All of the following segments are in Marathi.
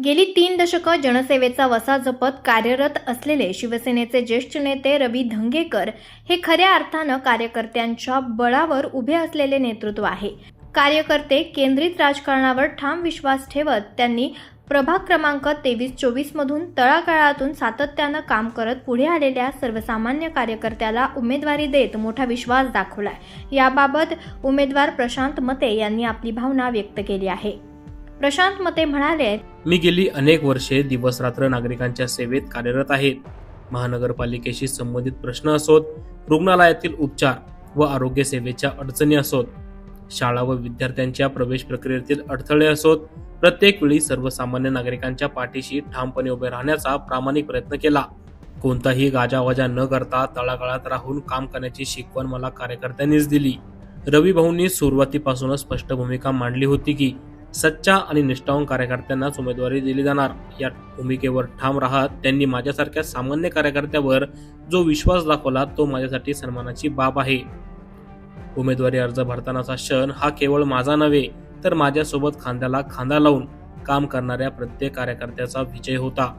गेली 3 दशकं जनसेवेचा वसा जपत कार्यरत असलेले शिवसेनेचे ज्येष्ठ नेते रवी धंगेकर हे खऱ्या अर्थानं कार्यकर्त्यांच्या बळावर उभे असलेले नेतृत्व आहे। कार्यकर्ते केंद्रित राजकारणावर ठाम विश्वास ठेवत त्यांनी प्रभाग क्रमांक 23-24 मधून तळागाळातून सातत्यानं काम करत पुढे आलेल्या सर्वसामान्य कार्यकर्त्याला उमेदवारी देत मोठा विश्वास दाखवलाय। याबाबत उमेदवार प्रशांत मते यांनी आपली भावना व्यक्त केली आहे। प्रशांत मते म्हणाले, मी गेली अनेक वर्षे दिवसरात्र नागरिकांच्या सेवेत कार्यरत आहेत। महानगरपालिकेशी संबंधित प्रश्न असोत, रुग्णालयातील उपचार व आरोग्य सेवेच्या अडचणी असोत, शाळा व विद्यार्थ्यांच्या प्रवेश प्रक्रियेतील अडथळे असोत, प्रत्येक वेळी सर्वसामान्य नागरिकांच्या पाठीशी ठामपणे उभे राहण्याचा प्रामाणिक प्रयत्न केला। कोणताही गाजावाजा न करता तळागाळात राहून काम करण्याची शिकवण मला कार्यकर्त्यांनीच दिली। रवी भाऊंनी सुरुवातीपासूनच स्पष्ट भूमिका मांडली होती की सच्चा आणि निष्ठावान कार्यकर्त्यांनाच उमेदवारी दिली जाणार। या भूमिकेवर ठाम राहत त्यांनी माझ्यासारख्या सामान्य कार्यकर्त्यावर जो विश्वास दाखवला तो माझ्यासाठी सन्मानाची बाब आहे। उमेदवारी अर्ज भरतानाचा क्षण हा केवळ माझा नव्हे तर माझ्यासोबत खांद्याला खांदा लावून काम करणाऱ्या प्रत्येक कार्यकर्त्याचा विजय होता।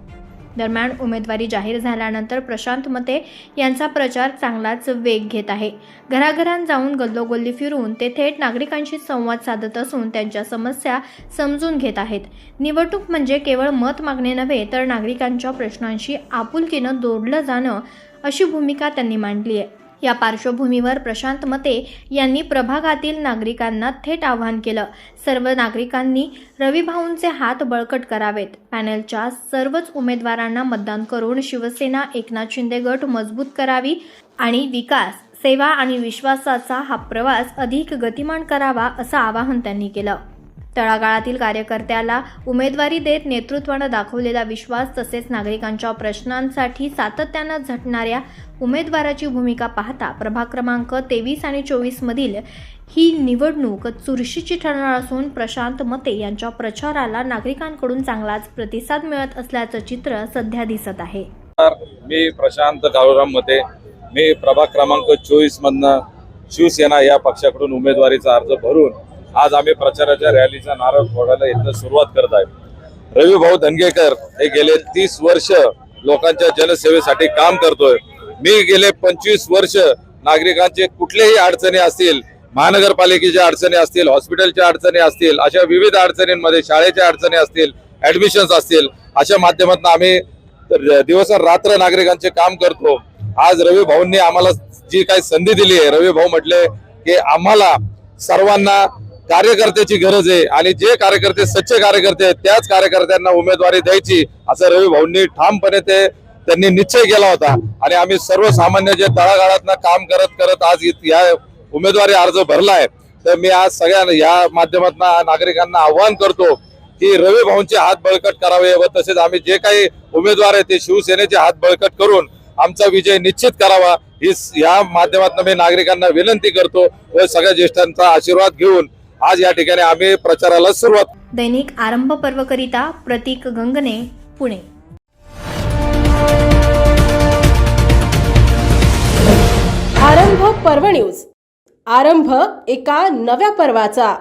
दरम्यान उमेदवारी जाहीर झाल्यानंतर प्रशांत मते यांचा प्रचार चांगलाच वेग घेत आहे। घराघरांत जाऊन गल्लोगल्ली फिरून ते थेट नागरिकांशी संवाद साधत असून त्यांच्या समस्या समजून घेत आहेत। निवडणूक म्हणजे केवळ मत मागणे नव्हे तर नागरिकांच्या प्रश्नांशी आपुलकीनं जोडलं जाणं अशी भूमिका त्यांनी मांडली आहे। या पार्श्वभूमीवर प्रशांत मते यांनी प्रभागातील नागरिकांना थेट आवाहन केलं, सर्व नागरिकांनी रवी भाऊंचे हात बळकट करावेत। पॅनलच्या सर्वच उमेदवारांना मतदान करून शिवसेना एकनाथ शिंदे गट मजबूत करावी आणि विकास, सेवा आणि विश्वासाचा हा प्रवास अधिक गतिमान करावा असं आवाहन त्यांनी केलं। तळागाळातील कार्यकर्त्याला उमेदवारी देत नेतृत्वानं दाखवलेला विश्वास तसेच नागरिकांच्या प्रश्नांसाठी सातत्यानं झटणाऱ्या उमेदवाराची भूमिका पाहता प्रभाग क्रमांक 23 आणि 24 मधील ही निवडणूक चुरशीची ठरणार असून प्रशांत मते यांच्या प्रचाराला नागरिकांकडून चांगलाच प्रतिसाद मिळत असल्याचं चित्र सध्या दिसत आहे। मी प्रशांत काळूराम मते, मी प्रभाग क्रमांक 24 मधनं शिवसेना या पक्षाकडून उमेदवारीचा अर्ज भरून आज आम्ही प्रचाराच्या रॅलीचा नारळ फोडायला इथं सुरुवात करत आहे। रवी भाऊ धंगेकर हे गेले 30 वर्ष लोकांच्या जनसेवेसाठी काम करतोय। मी गेले 25 वर्ष नागरिकांचे कुठलेही अडचणी असतील, महानगरपालिकेच्या अडचणी असतील, हॉस्पिटलच्या अडचणी असतील, अशा विविध अडचणींमध्ये, शाळेच्या अडचणी असतील, ऍडमिशन्स असतील, अशा माध्यमातून आम्ही दिवस रात्र नागरिकांचे काम करतो। आज रवी भाऊंनी आम्हाला जी काही संधी दिली आहे, रवी भाऊ म्हटले की आम्हाला सर्वांना कार्यकर्त्याची गरज आहे आणि जे कार्यकर्ते सच्चे कार्यकर्ते आहेत त्याच कार्यकर्त्यांना उमेदवारी द्यायची असं रवी भाऊंनी ठामपणे त्यांनी निश्चय केला होता। आणि आम्ही सर्वसामान्य जे तळागाळातनं काम करत करत आज या उमेदवारी अर्ज भरलाय, तर मी आज सगळ्या या माध्यमातून नागरिकांना आवाहन करतो की रवी भाऊंचे हात बळकट करावे व तसेच आम्ही जे काही उमेदवार आहेत ते शिवसेनेचे हात बळकट करून आमचा विजय निश्चित करावा ही या माध्यमातून मी नागरिकांना विनंती करतो व सगळ्या ज्येष्ठांचा आशीर्वाद घेऊन आज या ठिकाणी आम्ही प्रचाराला सुरुवात। दैनिक आरंभ पर्वकरिता प्रतीक गंगणे, पुणे। आरंभ पर्व न्यूज, आरंभ एका नव्या पर्वाचा।